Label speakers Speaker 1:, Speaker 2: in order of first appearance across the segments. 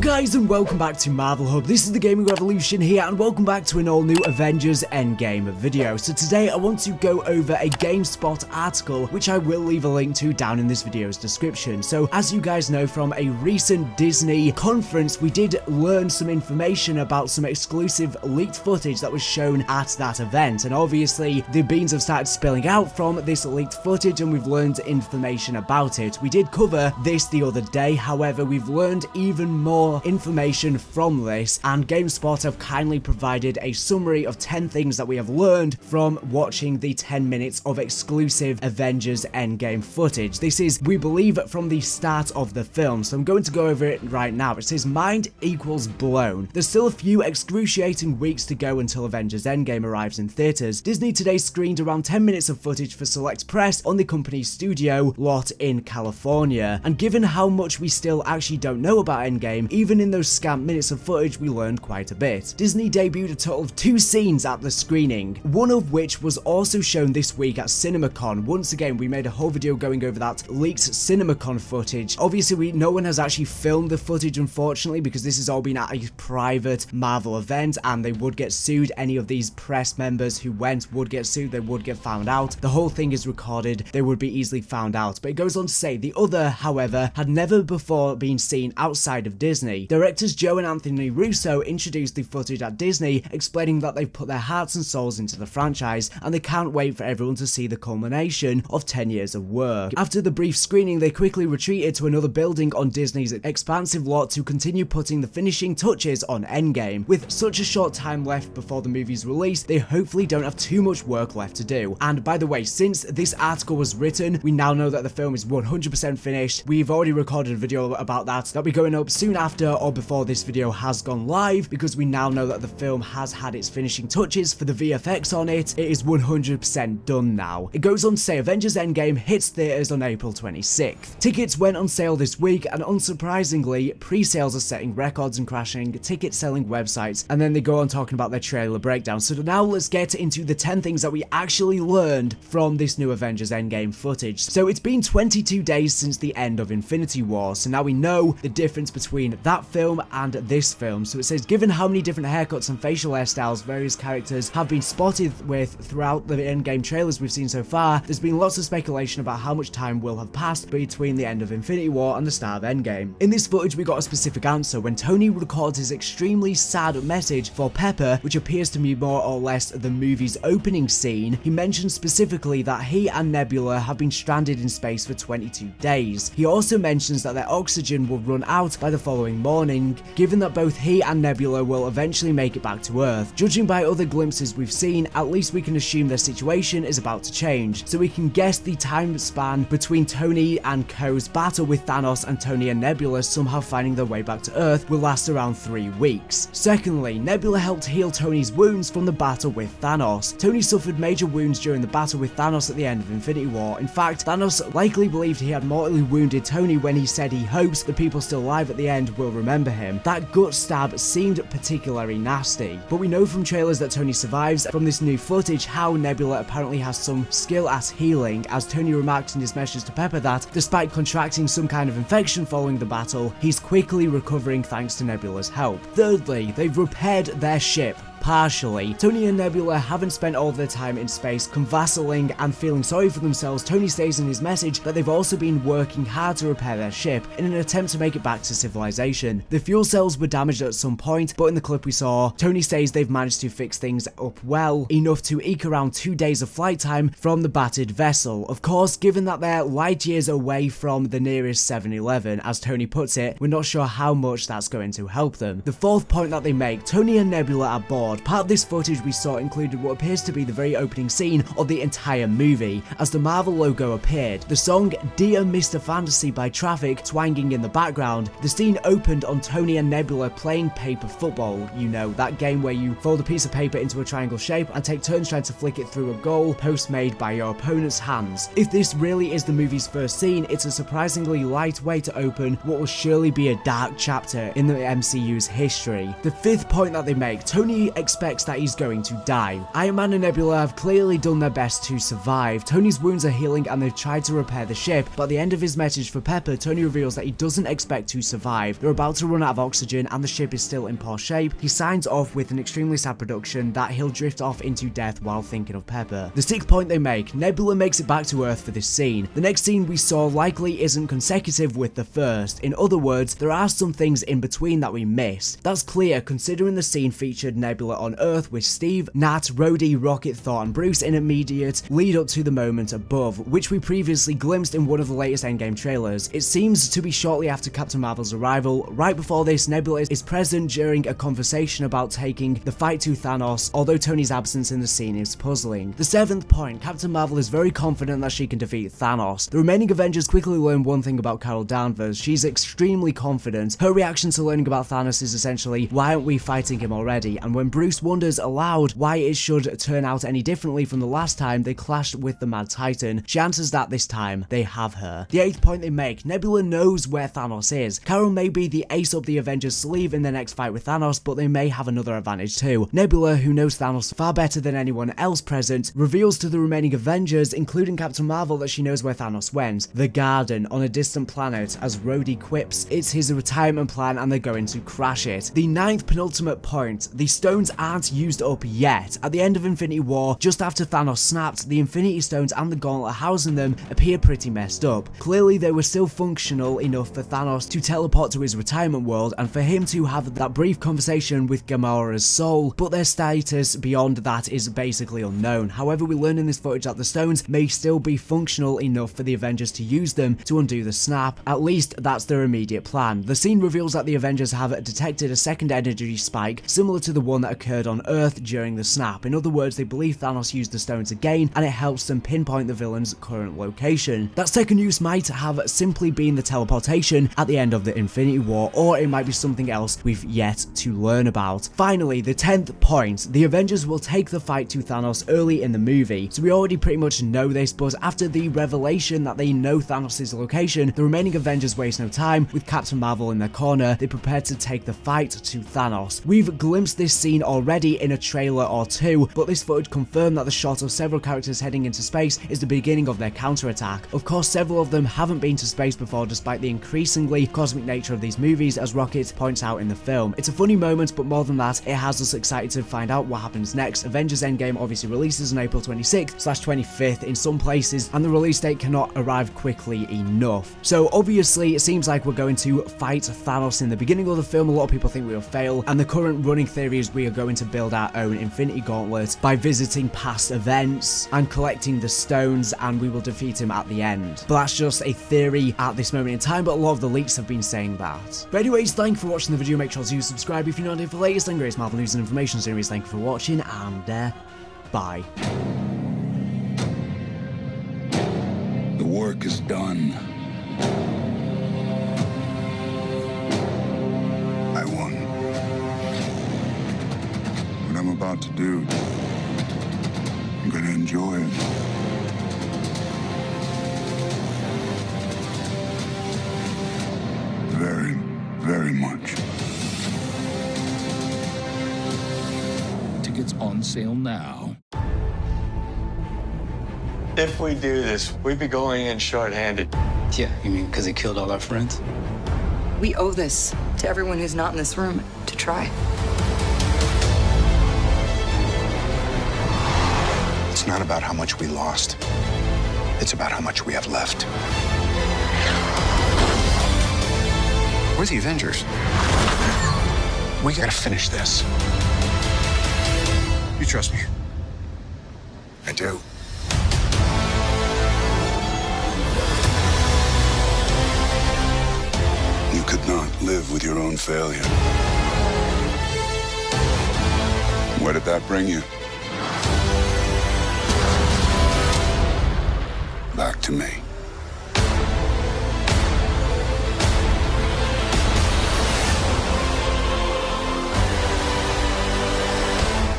Speaker 1: guys, and welcome back to Marvel Hub. This is the Gaming Revolution here, and welcome back to an all-new Avengers Endgame video. So today I want to go over a GameSpot article, which I will leave a link to down in this video's description. So as you guys know from a recent Disney conference, we did learn some information about some exclusive leaked footage that was shown at that event. And obviously, the beans have started spilling out from this leaked footage, and we've learned information about it. We did cover this the other day, however, we've learned even more information from this, and GameSpot have kindly provided a summary of 10 things that we have learned from watching the 10 minutes of exclusive Avengers Endgame footage. This is, we believe, from the start of the film, so I'm going to go over it right now. It says, mind equals blown. There's still a few excruciating weeks to go until Avengers Endgame arrives in theaters. Disney today screened around 10 minutes of footage for select press on the company's studio lot in California, and given how much we still actually don't know about Endgame, even in those scant minutes of footage we learned quite a bit. Disney debuted a total of 2 scenes at the screening, one of which was also shown this week at CinemaCon. Once again, we made a whole video going over that leaked CinemaCon footage. Obviously, no one has actually filmed the footage, unfortunately, because this has all been at a private Marvel event, and they would get sued. Any of these press members who went would get sued, they would get found out. The whole thing is recorded, they would be easily found out. But it goes on to say, the other, however, had never before been seen outside of Disney. Directors Joe and Anthony Russo introduced the footage at Disney, explaining that they've put their hearts and souls into the franchise, and they can't wait for everyone to see the culmination of 10 years of work. After the brief screening, they quickly retreated to another building on Disney's expansive lot to continue putting the finishing touches on Endgame. With such a short time left before the movie's release, they hopefully don't have too much work left to do. And by the way, since this article was written, we now know that the film is 100% finished. We've already recorded a video about that'll be going up soon after or before this video has gone live, because we now know that the film has had its finishing touches for the VFX on it. It is 100% done now. It goes on to say Avengers Endgame hits theaters on April 26th. Tickets went on sale this week, and unsurprisingly, pre-sales are setting records and crashing ticket selling websites. And then they go on talking about their trailer breakdown. So now let's get into the 10 things that we actually learned from this new Avengers Endgame footage. So it's been 22 days since the end of Infinity War, so now we know the difference between that film and this film. So it says, given how many different haircuts and facial hairstyles various characters have been spotted with throughout the Endgame trailers we've seen so far, there's been lots of speculation about how much time will have passed between the end of Infinity War and the start of Endgame. In this footage we got a specific answer when Tony records his extremely sad message for Pepper, which appears to be more or less the movie's opening scene. He mentions specifically that he and Nebula have been stranded in space for 22 days. He also mentions that their oxygen will run out by the following morning, given that both he and Nebula will eventually make it back to Earth. Judging by other glimpses we've seen, at least we can assume their situation is about to change, so we can guess the time span between Tony and Co's battle with Thanos and Tony and Nebula somehow finding their way back to Earth will last around 3 weeks. Secondly, Nebula helped heal Tony's wounds from the battle with Thanos. Tony suffered major wounds during the battle with Thanos at the end of Infinity War. In fact, Thanos likely believed he had mortally wounded Tony when he said he hopes the people still alive at the end will remember him. That gut stab seemed particularly nasty, but we know from trailers that Tony survives. From this new footage how Nebula apparently has some skill at healing, as Tony remarked in his message to Pepper that, despite contracting some kind of infection following the battle, he's quickly recovering thanks to Nebula's help. Thirdly, they've repaired their ship. Partially. Tony and Nebula haven't spent all of their time in space convalescing and feeling sorry for themselves. Tony states in his message that they've also been working hard to repair their ship in an attempt to make it back to civilization. The fuel cells were damaged at some point, but in the clip we saw, Tony says they've managed to fix things up well enough to eke around 2 days of flight time from the battered vessel. Of course, given that they're light years away from the nearest 7-Eleven, as Tony puts it, we're not sure how much that's going to help them. The fourth point that they make, Tony and Nebula are bored. Part of this footage we saw included what appears to be the very opening scene of the entire movie, as the Marvel logo appeared. The song Dear Mr. Fantasy by Traffic twanging in the background. The scene opened on Tony and Nebula playing paper football. You know, that game where you fold a piece of paper into a triangle shape and take turns trying to flick it through a goal post made by your opponent's hands. If this really is the movie's first scene, it's a surprisingly light way to open what will surely be a dark chapter in the MCU's history. The fifth point that they make, Tony expects that he's going to die. Iron Man and Nebula have clearly done their best to survive. Tony's wounds are healing and they've tried to repair the ship, but at the end of his message for Pepper, Tony reveals that he doesn't expect to survive. They're about to run out of oxygen and the ship is still in poor shape. He signs off with an extremely sad prediction that he'll drift off into death while thinking of Pepper. The 6th point they make, Nebula makes it back to Earth for this scene. The next scene we saw likely isn't consecutive with the first. In other words, there are some things in between that we missed. That's clear considering the scene featured Nebula on Earth with Steve, Nat, Rhodey, Rocket, Thor and Bruce in immediate lead up to the moment above, which we previously glimpsed in one of the latest Endgame trailers. It seems to be shortly after Captain Marvel's arrival. Right before this, Nebula is present during a conversation about taking the fight to Thanos, although Tony's absence in the scene is puzzling. The 7th point, Captain Marvel is very confident that she can defeat Thanos. The remaining Avengers quickly learn one thing about Carol Danvers. She's extremely confident. Her reaction to learning about Thanos is essentially, why aren't we fighting him already? And when Bruce wonders aloud why it should turn out any differently from the last time they clashed with the Mad Titan, she answers that this time they have her. The 8th point they make, Nebula knows where Thanos is. Carol may be the ace up the Avengers sleeve in their next fight with Thanos, but they may have another advantage too. Nebula, who knows Thanos far better than anyone else present, reveals to the remaining Avengers, including Captain Marvel, that she knows where Thanos went. The Garden, on a distant planet, as Rhodey quips it's his retirement plan and they're going to crash it. The 9th penultimate point, the stones aren't used up yet. At the end of Infinity War, just after Thanos snapped, the Infinity Stones and the Gauntlet housing them appear pretty messed up. Clearly they were still functional enough for Thanos to teleport to his retirement world and for him to have that brief conversation with Gamora's soul, but their status beyond that is basically unknown. However, we learn in this footage that the stones may still be functional enough for the Avengers to use them to undo the snap. At least that's their immediate plan. The scene reveals that the Avengers have detected a second energy spike similar to the one that occurred on Earth during the snap. In other words, they believe Thanos used the stones again and it helps them pinpoint the villain's current location. That second use might have simply been the teleportation at the end of the Infinity War, or it might be something else we've yet to learn about. Finally, the 10th point, the Avengers will take the fight to Thanos early in the movie. So we already pretty much know this, but after the revelation that they know Thanos' location, the remaining Avengers waste no time. With Captain Marvel in their corner, they prepare to take the fight to Thanos. We've glimpsed this scene already in a trailer or two, but this footage confirmed that the shot of several characters heading into space is the beginning of their counterattack. Of course, several of them haven't been to space before despite the increasingly cosmic nature of these movies, as Rocket points out in the film. It's a funny moment, but more than that, it has us excited to find out what happens next. Avengers Endgame obviously releases on April 26th/25th in some places, and the release date cannot arrive quickly enough. So obviously it seems like we're going to fight Thanos in the beginning of the film. A lot of people think we will fail, and the current running theory is we are going to build our own Infinity Gauntlet by visiting past events and collecting the stones, and we will defeat him at the end. But that's just a theory at this moment in time, but a lot of the leaks have been saying that. But anyways, thank you for watching the video. Make sure to subscribe if you're not here for the latest and greatest Marvel news and information. So anyways, thank you for watching, and bye.
Speaker 2: The work is done. I won. What I'm about to do, I'm gonna enjoy it. Very, very much.
Speaker 3: Tickets on sale now.
Speaker 4: If we do this, we'd be going in short-handed.
Speaker 5: Yeah, you mean because he killed all our friends?
Speaker 6: We owe this to everyone who's not in this room to try.
Speaker 2: It's not about how much we lost. It's about how much we have left. We're the Avengers. We gotta finish this. You trust me? I do. You could not live with your own failure. Where did that bring you? Back to me.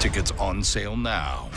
Speaker 3: Tickets on sale now.